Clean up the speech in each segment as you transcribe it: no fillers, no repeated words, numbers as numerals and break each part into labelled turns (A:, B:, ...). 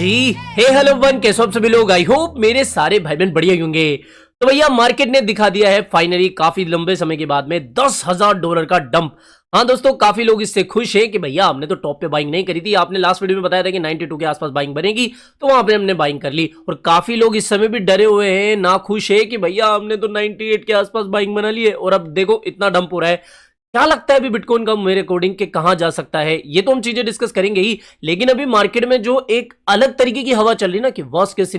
A: जी हे hello one, कैसे हो आप सभी लोग। आई होप मेरे सारे भाई बहन बढ़िया होंगे। तो भैया मार्केट ने दिखा दिया है फाइनली काफी लंबे समय के बाद में $10,000 का डंप। हाँ दोस्तों, काफी लोग इससे खुश हैं कि भैया हमने तो टॉप पे बाइंग नहीं करी थी। आपने लास्ट वीडियो में बताया था कि 92 के आसपास बाइंग बनेगी, तो वहां पे हमने बाइंग कर ली। और काफी लोग इस समय भी डरे हुए हैं, ना खुश है कि भैया हमने तो 98 के आसपास बाइंग बना ली है और अब देखो इतना डंप हो रहा है। क्या लगता है अभी बिटकॉइन का मेरे अकॉर्डिंग के कहां जा सकता है, ये तो हम चीजें डिस्कस करेंगे ही। लेकिन अभी मार्केट में जो एक अलग तरीके की हवा चल रही है ना कि वर्स्ट केस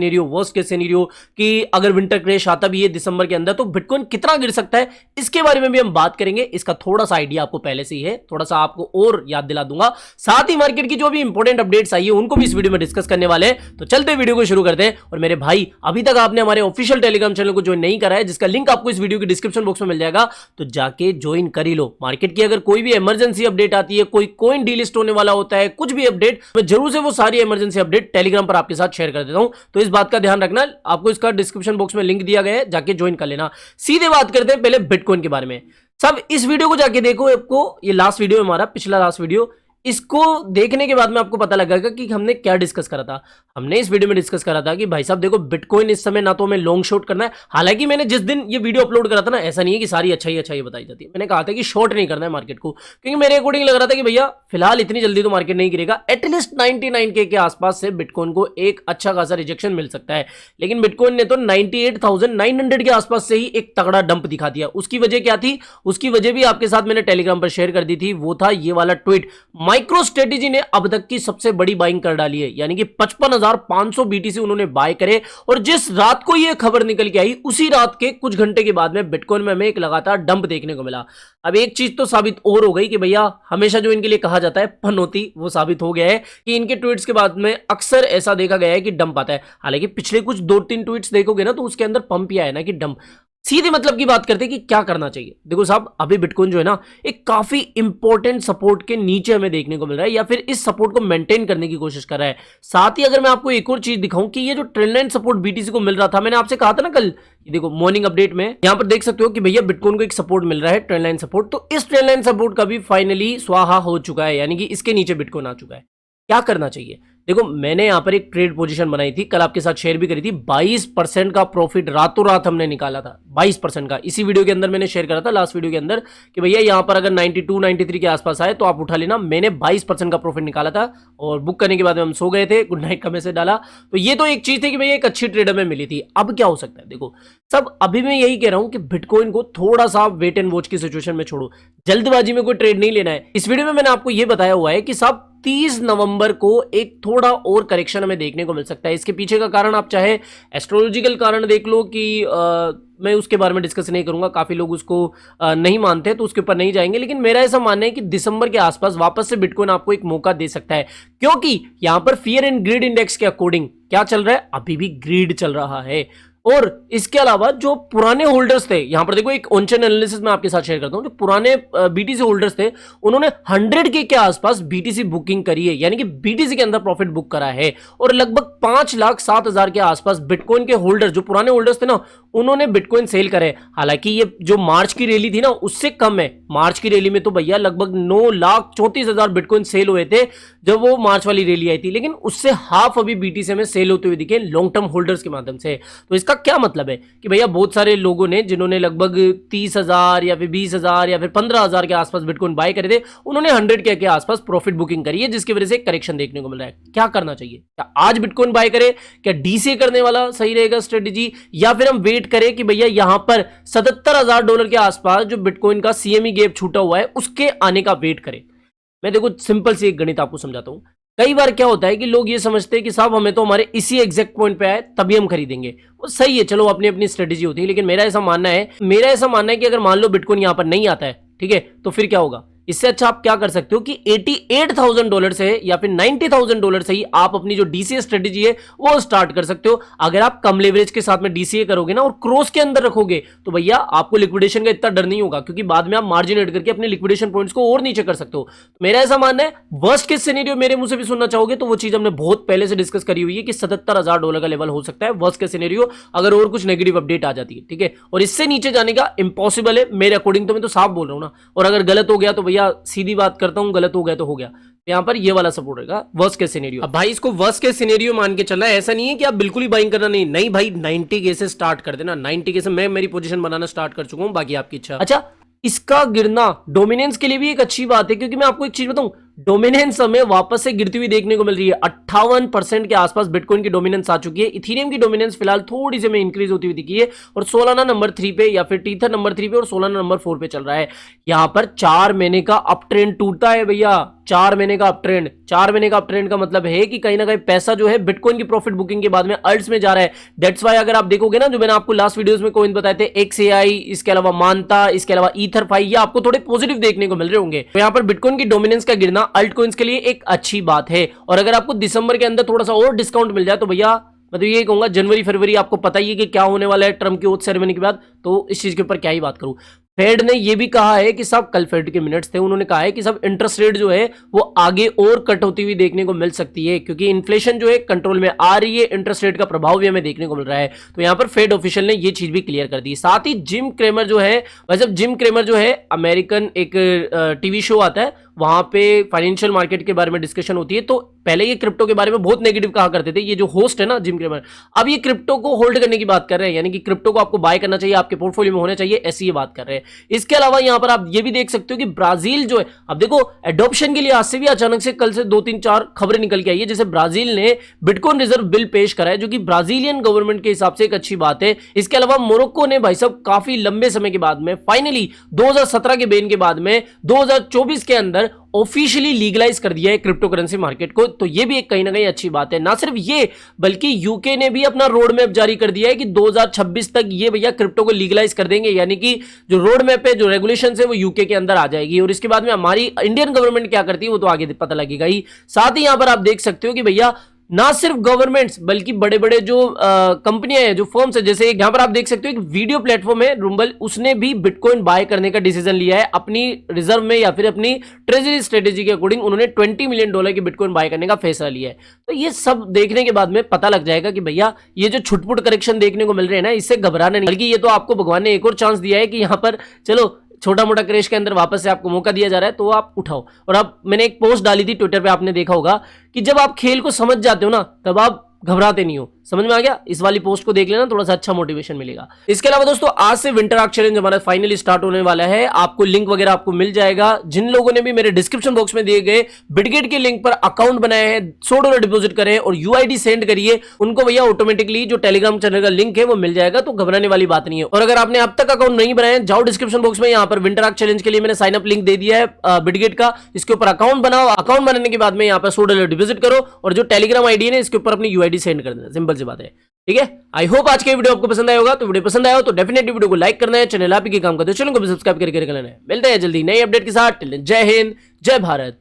A: सिनेरियो कि अगर विंटर क्रैश आता भी है दिसंबर के अंदर तो बिटकॉइन कितना गिर सकता है, इसके बारे में भी हम बात करेंगे। इसका थोड़ा सा आइडिया आपको पहले से ही है, थोड़ा सा आपको और याद दिला दूंगा। साथ ही मार्केट की जो भी इंपॉर्टेंट अपडेट्स आई है उनको भी इस वीडियो में डिस्कस करने वाले हैं। तो चलते वीडियो को शुरू करते हैं। और मेरे भाई, अभी तक आपने हमारे ऑफिशियल टेलीग्राम चैनल को ज्वाइन नहीं करा है, जिसका लिंक आपको इस वीडियो के डिस्क्रिप्शन बॉक्स में मिल जाएगा, तो जाके ज्वाइन कर ही लो। मार्केट की अगर कोई भी इमरजेंसी अपडेट आती है, कोई कॉइन डीलिस्ट होने वाला होता है, कुछ भी अपडेट, मैं जरूर से वो सारी इमरजेंसी अपडेट टेलीग्राम पर आपके साथ शेयर कर देता हूं। तो इस बात का ध्यान रखना, आपको इसका डिस्क्रिप्शन बॉक्स में लिंक दिया गया है, जाके ज्वाइन कर लेना। सीधे बात करते हैं पहले बिटकॉइन के बारे में। सब इस वीडियो को जाके देखो, आपको ये लास्ट वीडियो है हमारा, पिछला लास्ट वीडियो, इसको देखने के बाद में आपको पता लगेगा कि हमने क्या डिस्कस करा था। हमने इस वीडियो में डिस्कस करा था कि भाई साहब देखो, बिटकॉइन इस समय ना तो हमें लॉन्ग शॉर्ट करना है। हालांकि मैंने जिस दिन ये वीडियो अपलोड करा था ना, ऐसा नहीं है कि सारी अच्छाई बताई जाती है। मैंने कहा था कि शॉर्ट नहीं करना है मार्केट को, क्योंकि मेरे अकॉर्डिंग लग रहा था कि भैया फिलहाल इतनी जल्दी तो मार्केट नहीं गिरेगा। एटलीस्ट 99 के आसपास से बिटकॉइन को एक अच्छा खासा रिजेक्शन मिल सकता है। लेकिन बिटकॉइन ने तो 98,900 के आसपास से ही एक तगड़ा डंप दिखा दिया। उसकी वजह क्या थी? उसकी वजह भी आपके साथ मैंने टेलीग्राम पर शेयर कर दी थी। वो था ये वाला ट्वीट, माइक्रो स्ट्रेटेजी ने अब तक की सबसे बड़ी बाइंग कर डाली है, यानी कि 55,500 बीटीसी उन्होंने बाय करे। और जिस रात को यह खबर निकल के आई, उसी रात के कुछ घंटे के बाद में बिटकॉइन में हमें एक लगातार डंप देखने को मिला। अब एक चीज तो साबित और हो गई कि भैया हमेशा जो इनके लिए कहा जाता है पनौती, वो साबित हो गया है कि इनके ट्वीट्स के बाद में अक्सर ऐसा देखा गया है कि डंप आता है। हालांकि पिछले कुछ 2-3 ट्वीट्स देखोगे ना, तो उसके अंदर पंप ही आया ना कि डंप। सीधे मतलब की बात करते हैं कि क्या करना चाहिए। देखो साहब, अभी बिटकॉइन जो है ना, एक काफी इंपॉर्टेंट सपोर्ट के नीचे हमें देखने को मिल रहा है, या फिर इस सपोर्ट को मेंटेन करने की कोशिश कर रहा है। साथ ही अगर मैं आपको एक और चीज दिखाऊं कि ये जो ट्रेंड लाइन सपोर्ट बीटीसी को मिल रहा था, मैंने आपसे कहा था ना कल, ये देखो मॉर्निंग अपडेट में यहां पर देख सकते हो कि भैया बिटकॉइन को एक सपोर्ट मिल रहा है, ट्रेंड लाइन सपोर्ट। तो इस ट्रेंड लाइन सपोर्ट का भी फाइनली स्वाहा हो चुका है, यानी कि इसके नीचे बिटकॉइन आ चुका है। क्या करना चाहिए? देखो, मैंने यहां पर एक ट्रेड पोजीशन बनाई थी, कल आपके साथ शेयर भी करी थी। 22% का प्रॉफिट रातों रात हमने निकाला था, 22% का। इसी वीडियो के अंदर मैंने शेयर करा था, लास्ट वीडियो के अंदर, कि भैया यहां पर अगर 92-93 के आसपास आए तो आप उठा लेना। मैंने 22% का प्रॉफिट निकाला था और बुक करने के बाद हम सो गए थे, गुड नाइट का मैसेज डाला। तो ये तो एक चीज थी कि भैया एक अच्छी ट्रेड में मिली थी। अब क्या हो सकता है? देखो सब, अभी मैं यही कह रहा हूं कि बिटकॉइन को थोड़ा सा वेट एंड वॉच की सिचुएशन में छोड़ो, जल्दबाजी में कोई ट्रेड नहीं लेना है। इस वीडियो में मैंने आपको यह बताया हुआ है कि साहब 30 नवंबर को एक थोड़ा और करेक्शन हमें देखने को मिल सकता है। इसके पीछे का कारण आप चाहे एस्ट्रोलॉजिकल कारण देख लो, कि मैं उसके बारे में डिस्कस नहीं करूंगा, काफी लोग उसको नहीं मानते, तो उसके ऊपर नहीं जाएंगे। लेकिन मेरा ऐसा मानना है कि दिसंबर के आसपास वापस से बिटकॉइन आपको एक मौका दे सकता है, क्योंकि यहां पर फियर एंड ग्रीड इंडेक्स के अकॉर्डिंग क्या चल रहा है? अभी भी ग्रीड चल रहा है। और इसके अलावा जो पुराने होल्डर्स थे, यहां पर देखो एक ऑन चेन एनालिसिस में आपके साथ शेयर करता हूं, जो पुराने बीटीसी होल्डर्स थे उन्होंने 100 के आसपास बीटीसी बुकिंग करी है, यानी कि बीटीसी के अंदर प्रॉफिट बुक करा है। और लगभग 5,07,000 के आसपास बिटकॉइन के होल्डर्स, जो पुराने होल्डर्स थे ना, उन्होंने बिटकॉइन सेल करे। हालांकि ये जो मार्च की रैली थी ना, उससे कम है। मार्च की रैली में तो भैया लगभग 9,34,000 बिटकॉइन सेल हुए थे जब वो मार्च वाली रैली आई थी, लेकिन उससे हाफ अभी बीटीसी में सेल होते हुए दिखे लॉन्ग टर्म होल्डर्स के माध्यम से। तो इसका क्या मतलब है कि भैया बहुत सारे लोगों ने, जिन्होंने लगभग 30,000 या फिर 20,000 या फिर 15,000 के आसपास बिटकॉइन बाय करे थे, उन्होंने 100 के आसपास प्रॉफिट बुकिंग करी है, जिसकी वजह से करेक्शन देखने को मिल रहा है। क्या करना चाहिए? क्या आज बिटकॉइन बाय करे? क्या डीसीए करने वाला सही रहेगा स्ट्रेटेजी, या फिर हम वेट करें कि भैया यहां पर $77,000 के आसपास जो बिटकॉइन का सीएमई गैप छूटा हुआ है, उसके आने का वेट करें? मैं देखो सिंपल सी एक गणित आपको समझाता हूं। कई बार क्या होता है कि लोग ये समझते हैं कि साहब हमें तो हमारे इसी एग्जैक्ट पॉइंट पे आए तभी हम खरीदेंगे। वो सही है, चलो अपनी अपनी स्ट्रेटेजी होती है, लेकिन मेरा ऐसा मानना है कि अगर मान लो बिटकॉइन यहां पर नहीं आता है, ठीक है, तो फिर क्या होगा? इससे अच्छा आप क्या कर सकते हो कि $88,000 से या फिर $90,000 से ही आप अपनी जो डीसीए स्ट्रेटेजी है वो स्टार्ट कर सकते हो। अगर आप कम लेवरेज के साथ में डीसीए करोगे ना और क्रॉस के अंदर रखोगे, तो भैया आपको लिक्विडेशन का इतना डर नहीं होगा, क्योंकि बाद में आप मार्जिन ऐड करके अपने लिक्विडेशन पॉइंट्स को और नीचे कर सकते हो। तो मेरा ऐसा मानना है, वर्स्ट केस सिनेरियो मेरे मुंह से भी सुनना चाहोगे तो वो चीज हमने बहुत पहले से डिस्कस करी हुई है कि $77,000 का लेवल हो सकता है वर्स्ट केस सिनेरियो, अगर और कुछ नेगेटिव अपडेट आ जाती है, ठीक है। और इससे नीचे जाने का इम्पॉसिबल है मेरे अकॉर्डिंग, तो मैं तो साफ बोल रहा हूं ना। और अगर गलत हो गया तो भैया सीधी बात करता हूँ, गलत हो गया तो हो गया। यहाँ पर ये वाला सपोर्ट रहेगा वर्स्ट केस सिनेरियो। अब भाई इसको वर्स्ट केस सिनेरियो मान के चलना है, ऐसा नहीं है कि आप बिल्कुल ही बाइंग करना नहीं भाई 90 के से स्टार्ट कर देना। 90 के से मैं मेरी पोजीशन बनाना स्टार्ट कर चुका हूँ, बाकी आपकी इच्छा। अच्छा, इसका गिरना डोमिनेंस के लिए भी एक अच्छी बात है, क्योंकि मैं आपको एक चीज बताऊं, डोमिनेंस हमें वापस से गिरती हुई देखने को मिल रही है। 58% के आसपास बिटकॉइन की डोमिनेंस आ चुकी है। इथेरियम की डोमिनेंस फिलहाल थोड़ी सी हमें इंक्रीज होती हुई दिखी है और सोलाना नंबर 3 पे या फिर टीथर नंबर 3 पे और सोलाना नंबर 4 पे चल रहा है। यहां पर 4 महीने का अप ट्रेंड टूटा है भैया, 4 महीने का अप ट्रेंड। 4 महीने का अप ट्रेंड का मतलब है कि कहीं ना कहीं पैसा जो है बिटकॉइन की प्रॉफिट बुकिंग के बाद में अल्ट्स में जा रहा है। दैट्स वाई अगर आप देखोगे ना, जो मैंने आपको लास्ट वीडियोस में कॉइन बताए थे, XAI, इसके अलावा मानता, इसके अलावा ईथरफाई, ये आपको थोड़े पॉजिटिव देखने को मिल रहे होंगे। तो यहां पर बिटकॉइन की डोमिनेंस का गिरना अल्ट कॉइन्स के लिए एक अच्छी बात है। और अगर आपको दिसंबर के अंदर थोड़ा सा और डिस्काउंट मिल जाए तो भैया मैं तो ये कहूंगा, जनवरी फरवरी आपको पता ही है कि क्या होने वाला है ट्रम्प की ओथ सेरेमनी के बाद, तो इस चीज के ऊपर क्या ही बात करूं। फेड ने ये भी कहा है कि सब, कल फेड के मिनट्स थे, उन्होंने कहा है कि सब इंटरेस्ट रेट जो है वो आगे और कट होती हुई देखने को मिल सकती है, क्योंकि इन्फ्लेशन जो है कंट्रोल में आ रही है, इंटरेस्ट रेट का प्रभाव भी हमें देखने को मिल रहा है। तो यहां पर फेड ऑफिशियल ने ये चीज भी क्लियर कर दी। साथ ही जिम क्रेमर जो है, वैसे जिम क्रेमर जो है अमेरिकन एक टीवी शो आता है, वहां पे फाइनेंशियल मार्केट के बारे में डिस्कशन होती है। तो पहले ये क्रिप्टो के बारे में बहुत नेगेटिव कहा करते थे, ये जो होस्ट है ना जिम क्रेमर, अब ये क्रिप्टो को होल्ड करने की बात कर रहे हैं, यानी कि क्रिप्टो को आपको बाय करना चाहिए, आपके पोर्टफोलियो में होना चाहिए, ऐसी ये बात कर रहे हैं। इसके अलावा यहां पर आप ये भी देख सकते हो कि ब्राजील जो है, अब देखो एडॉप्शन के लिए आज से भी अचानक से कल से 2-3-4 खबरें निकल के आई है। जैसे ब्राजील ने बिटकॉइन रिजर्व बिल पेश करा है, जो कि ब्राजीलियन गवर्नमेंट के हिसाब से एक अच्छी बात है। इसके अलावा मोरक्को ने भाई साहब काफी लंबे समय के बाद में फाइनली 2017 के बैन के बाद में 2024 के अंदर ऑफिशियली लीगलाइज कर दिया है क्रिप्टो करेंसी मार्केट को। तो ये भी एक कहीं ना कहीं अच्छी बात है। ना सिर्फ ये, बल्कि यूके ने भी अपना रोड मैप जारी कर दिया है कि 2026 तक ये भैया क्रिप्टो को लीगलाइज कर देंगे, यानी कि जो रोड मैप है, जो रेगुलेशन है, वो यूके के अंदर आ जाएगी। और इसके बाद में हमारी इंडियन गवर्नमेंट क्या करती है वो तो आगे पता लगेगा ही। साथ ही यहां पर आप देख सकते हो कि भैया ना सिर्फ गवर्नमेंट्स बल्कि बड़े बड़े जो कंपनियां हैं, जो फर्म्स है, जैसे यहां पर आप देख सकते हो एक वीडियो प्लेटफॉर्म है रूम्बल, उसने भी बिटकॉइन बाय करने का डिसीजन लिया है अपनी रिजर्व में या फिर अपनी ट्रेजरी स्ट्रेटेजी के अकॉर्डिंग। उन्होंने $20 मिलियन की बिटकॉइन बाय करने का फैसला लिया है। तो ये सब देखने के बाद में पता लग जाएगा कि भैया ये जो छुटपुट करेक्शन देखने को मिल रहे हैं ना, इससे घबराना नहीं, बल्कि ये तो आपको भगवान ने एक और चांस दिया है कि यहां पर चलो छोटा मोटा क्रेश के अंदर वापस से आपको मौका दिया जा रहा है, तो आप उठाओ। और अब मैंने एक पोस्ट डाली थी ट्विटर पे, आपने देखा होगा कि जब आप खेल को समझ जाते हो ना, तब आप घबराते नहीं हो। समझ में आ गया? इस वाली पोस्ट को देख लेना, थोड़ा सा अच्छा मोटिवेशन मिलेगा। इसके अलावा दोस्तों आज से विंटर आर्क चैलेंज हमारा फाइनली स्टार्ट होने वाला है। आपको लिंक वगैरह आपको मिल जाएगा। जिन लोगों ने भी मेरे डिस्क्रिप्शन बॉक्स में दिए गए बिटगेट के लिंक पर अकाउंट बनाया है, $100 डिपॉजिट करें और यूआईडी सेंड करिए, उनको भैया ऑटोमेटिकली जो टेलीग्राम चैनल का लिंक है वो मिल जाएगा। तो घबराने वाली बात नहीं है। और अगर आपने अब तक अकाउंट नहीं बनाया, जाओ डिस्क्रिप्शन बॉक्स में, यहाँ पर विंटर आर्क चैलेंज के लिए मैंने साइन अप लिंक दे दिया है बिटगेट का। इसके ऊपर अकाउंट बनाओ, अकाउंट बनाने के बाद में यहाँ पर $100 डिपॉजिट करो और जो टेलीग्राम आईडी है इसके ऊपर अपनी यूआईडी सेंड कर देना। सिंपल सी बात है, ठीक है। आई होप आज के वीडियो आपको पसंद आया होगा। तो वीडियो पसंद आया हो तो डेफिनेटली वीडियो को लाइक करना है, चैनल आप ही के काम करते हो, चैनल को भी सब्सक्राइब करके रखना है। मिलते हैं जल्दी नई अपडेट के साथ। जय हिंद, जय भारत।